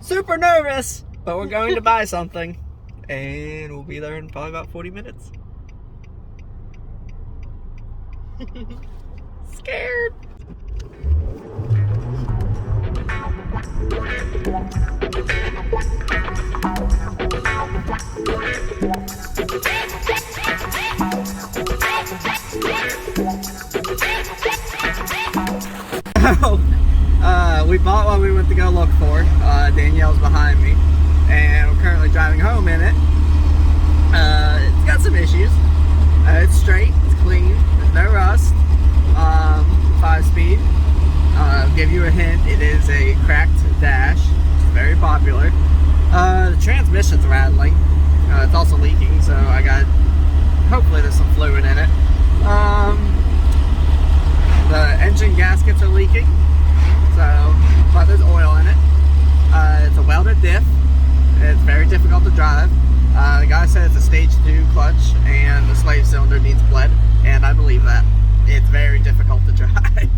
Super nervous, but we're going to buy something. And we'll be there in probably about 40 minutes. Scared. We bought what we went to go look for. Danielle's behind me, and we're currently driving home in it. It's got some issues. It's straight, it's clean, there's no rust. 5-speed. I'll give you a hint, it is a cracked dash. It's very popular. The transmission's rattling. It's also leaking, so hopefully there's some fluid in it. The engine gaskets are leaking, but there's oil in it. It's a welded diff. It's very difficult to drive. The guy said it's a stage 2 clutch and the slave cylinder needs bled, and I believe that. It's very difficult to drive.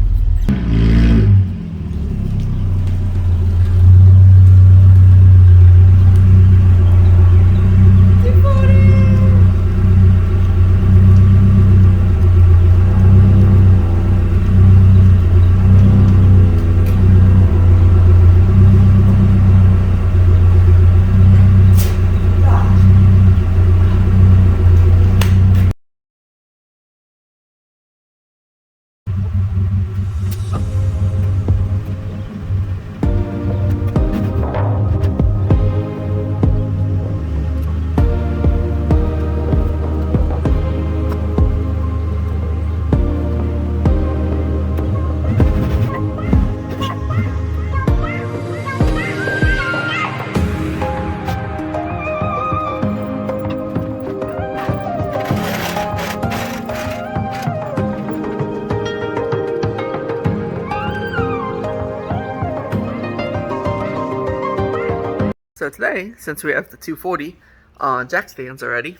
So today, since we have the 240 on jack stands already,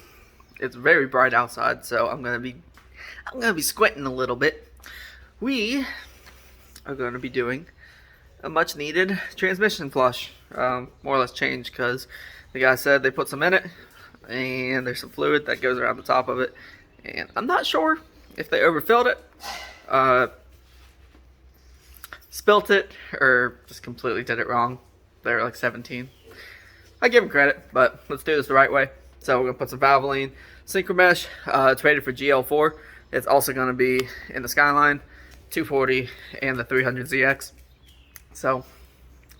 it's very bright outside, so I'm gonna be squinting a little bit. We are gonna be doing a much needed transmission flush, more or less change, because the guy said they put some in it, and there's some fluid that goes around the top of it, and I'm not sure if they overfilled it, spilt it, or just completely did it wrong. They're like 17. I give them credit, but let's do this the right way. So we're going to put some Valvoline synchro mesh. It's rated for GL4. It's also going to be in the Skyline, 240, and the 300ZX. So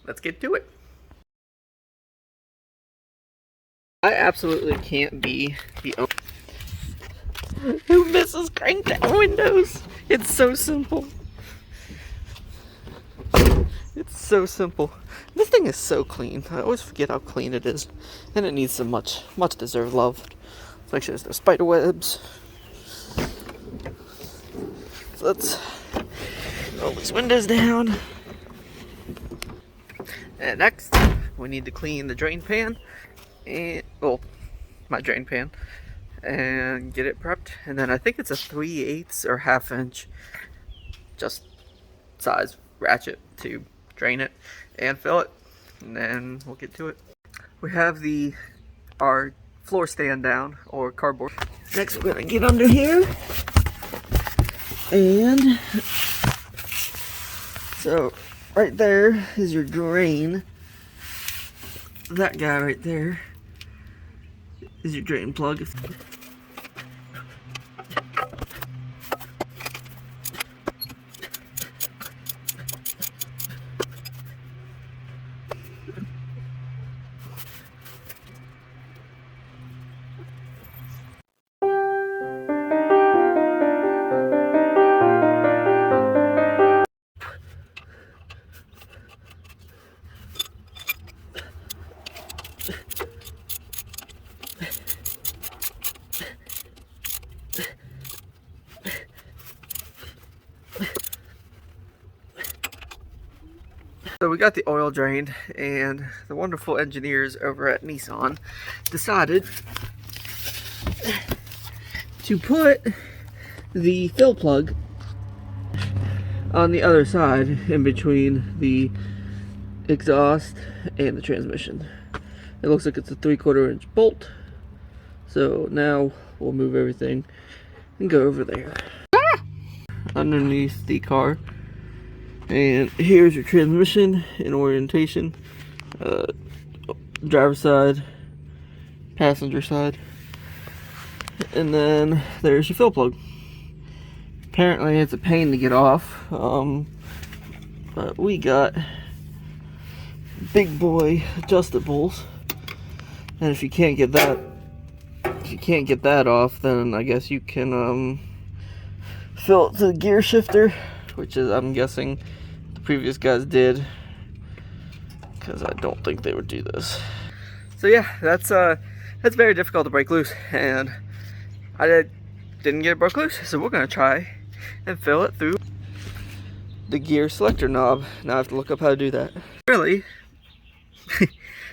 let's get to it. I absolutely can't be the owner who misses crank down windows. It's so simple. It's so simple. This thing is so clean. I always forget how clean it is. And it needs some much deserved love. Let's make sure there's no spider webs. So let's roll these windows down. And next, we need to clean the drain pan. And, well, my drain pan. And get it prepped. And then I think it's a 3/8 or 1/2 inch just size ratchet to drain it and fill it, and then we'll get to it. We have our floor stand down, or cardboard. Next we're gonna get under here, and so right there is your drain. That guy right there is your drain plug. So we got the oil drained, and the wonderful engineers over at Nissan decided to put the fill plug on the other side, in between the exhaust, and the transmission. It looks like it's a 3/4 inch bolt. So now we'll move everything and go over there. Underneath the car. And here's your transmission and orientation. Driver's side, passenger side. And then there's your fill plug. Apparently it's a pain to get off. But we got big boy adjustables. And if you can't get that off, then I guess you can fill it to the gear shifter, which is, I'm guessing, the previous guys did, because I don't think they would do this. So yeah, that's very difficult to break loose, and I didn't get it broke loose. So we're gonna try and fill it through the gear selector knob. Now I have to look up how to do that. Really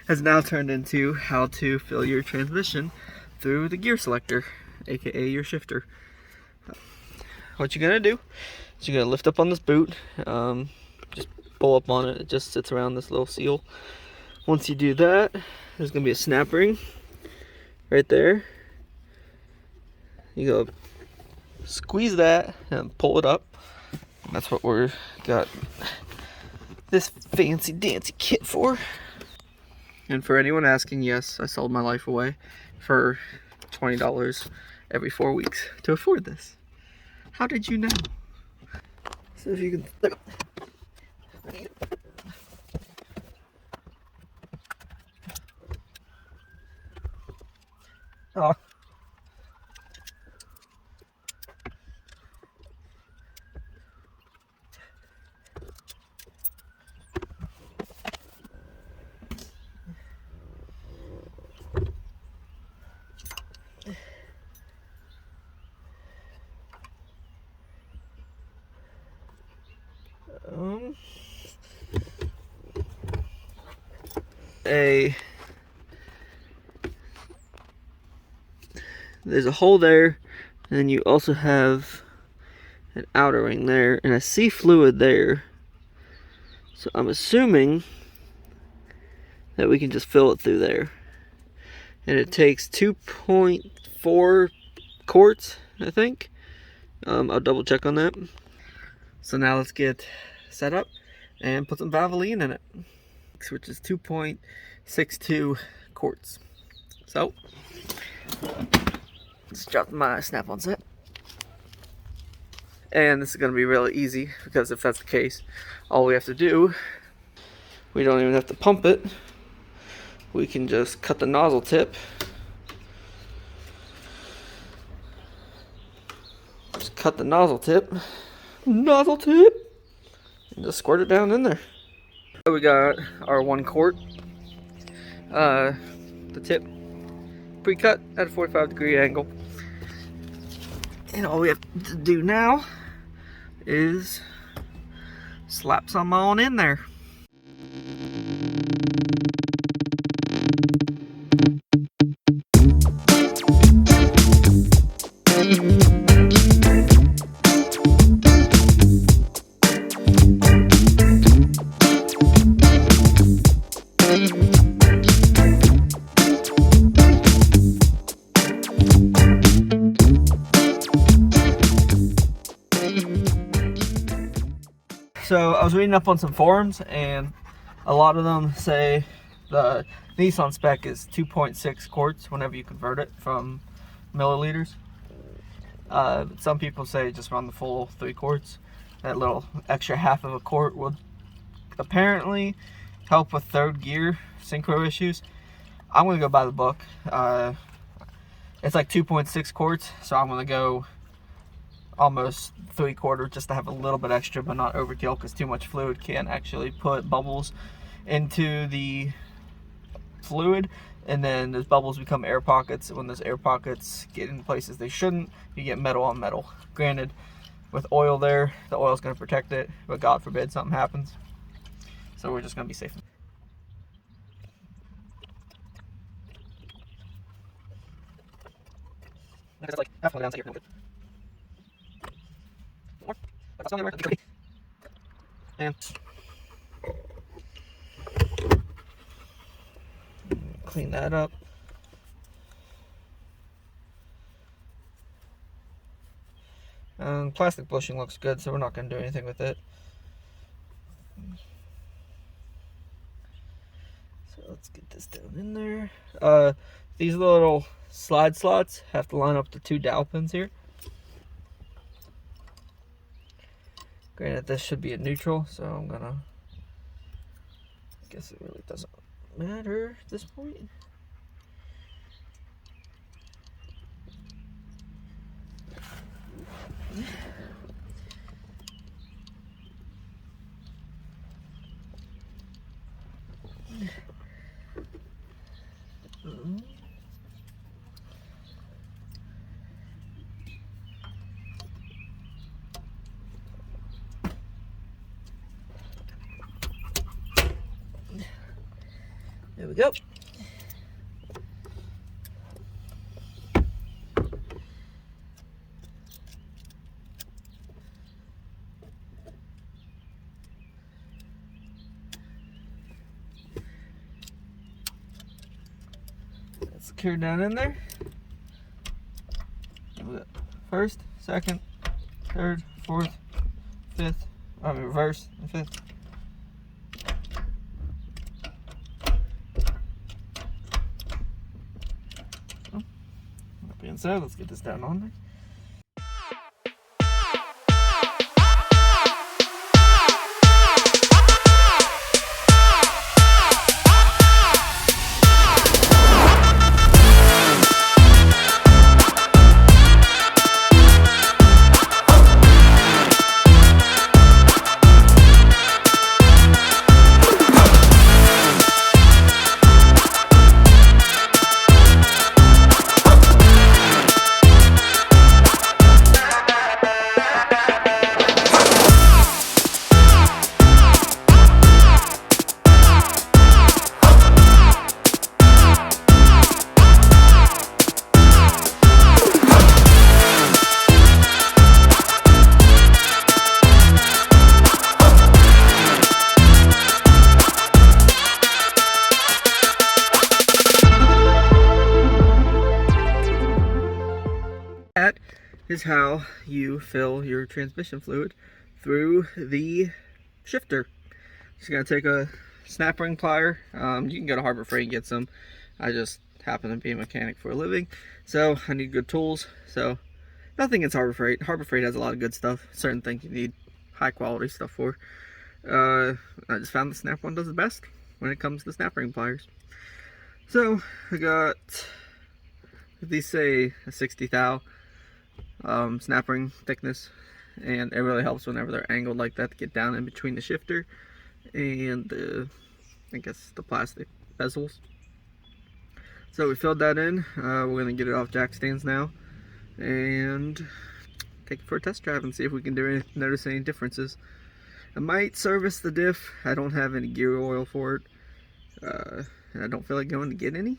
has now turned into how to fill your transmission through the gear selector, aka your shifter. What you're gonna do is you're gonna lift up on this boot, just pull up on it. It just sits around this little seal. Once you do that, there's gonna be a snap ring right there. You go squeeze that and pull it up. That's what we're got this fancy dancy kit for. And for anyone asking, yes, I sold my life away for $20 every 4 weeks to afford this. How did you know? So if you can look. Oh. There's a hole there, and then you also have an outer ring there, and I see fluid there. So I'm assuming that we can just fill it through there. And it takes 2.4 quarts, I think. I'll double check on that. So now let's get set up and put some Valvoline in it, which is 2.62 quarts. So let's drop my snap-on set. And this is going to be really easy, because if that's the case, all we have to do, we don't even have to pump it. We can just cut the nozzle tip. Just cut the nozzle tip. Nozzle tip! And just squirt it down in there. So we got our 1 quart. The tip pre-cut at a 45-degree angle. And all we have to do now is slap some on in there. So I was reading up on some forums, and a lot of them say the Nissan spec is 2.6 quarts whenever you convert it from milliliters. Some people say just run the full 3 quarts. That little extra half of a quart will apparently help with third gear synchro issues. I'm going to go by the book. It's like 2.6 quarts, so I'm going to go almost 3/4 just to have a little bit extra, but not overkill, because too much fluid can actually put bubbles into the fluid, and then those bubbles become air pockets. When those air pockets get in places they shouldn't, you get metal on metal. Granted, with oil there, the oil's going to protect it, but God forbid something happens. So we're just going to be safe. It's like half down here. More. And clean that up. Plastic bushing looks good, so we're not going to do anything with it. So let's get this down in there. These little slide slots have to line up the 2 dowel pins here. Granted, this should be a neutral, so I'm gonna, I guess it really doesn't matter at this point. There we go. That's secured down in there. First, second, third, fourth, fifth. Reverse and fifth. That being said, let's get this down on there. That is how you fill your transmission fluid through the shifter. Just gonna take a snap ring plier. You can go to Harbor Freight and get some. I just happen to be a mechanic for a living, so I need good tools. So nothing against Harbor Freight. Harbor Freight has a lot of good stuff. Certain things you need high quality stuff for. I just found the snap one does the best when it comes to snap ring pliers. So I got, these say a 60 thou snap ring thickness, and it really helps whenever they're angled like that to get down in between the shifter and the, I guess, the plastic bezels. So we filled that in. We're going to get it off jack stands now and take it for a test drive and see if we can notice any differences. I might service the diff. I don't have any gear oil for it, and I don't feel like going to get any.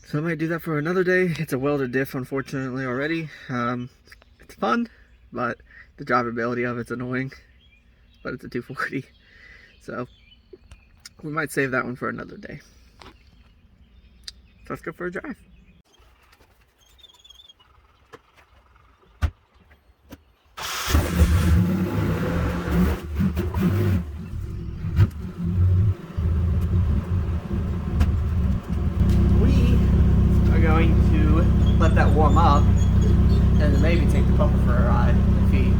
So I might do that for another day. It's a welded diff, unfortunately, already. It's fun, but the drivability of it's annoying. But it's a 240, so we might save that one for another day. So let's go for a drive. Going to let that warm up and then maybe take the pumper for a ride if he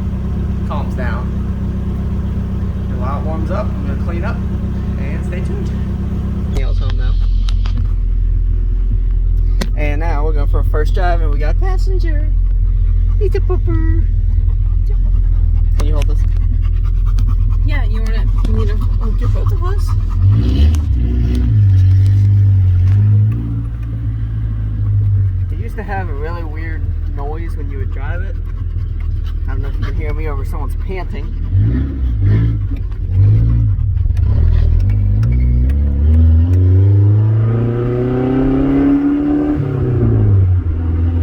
calms down. And while it warms up, I'm going to clean up and stay tuned. Nails home now. And now we're going for a first drive and we got a passenger. He's a pooper. Can you hold this? Yeah, you want to get both of us? To have a really weird noise when you would drive it. I don't know if you can hear me over someone's panting.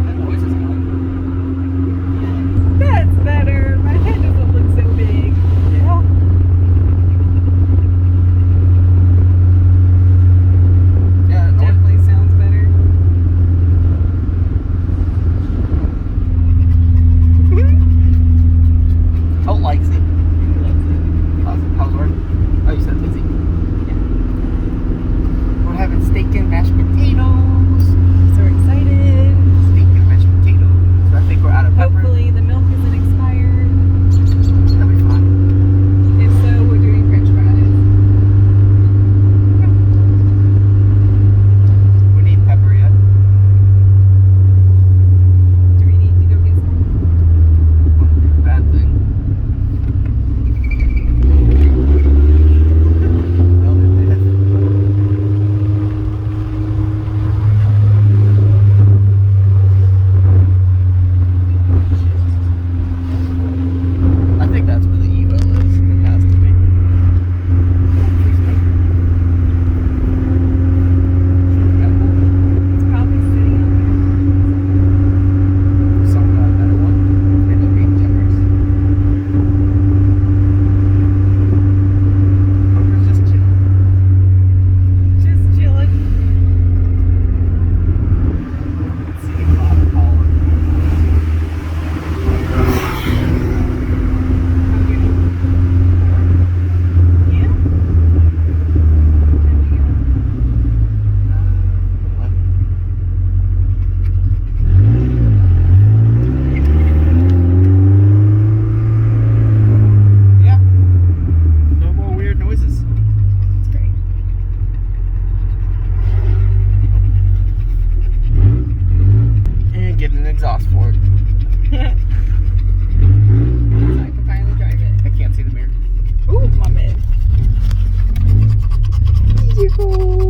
That noise is good. That's better. My head doesn't look so big. Yeah. you go.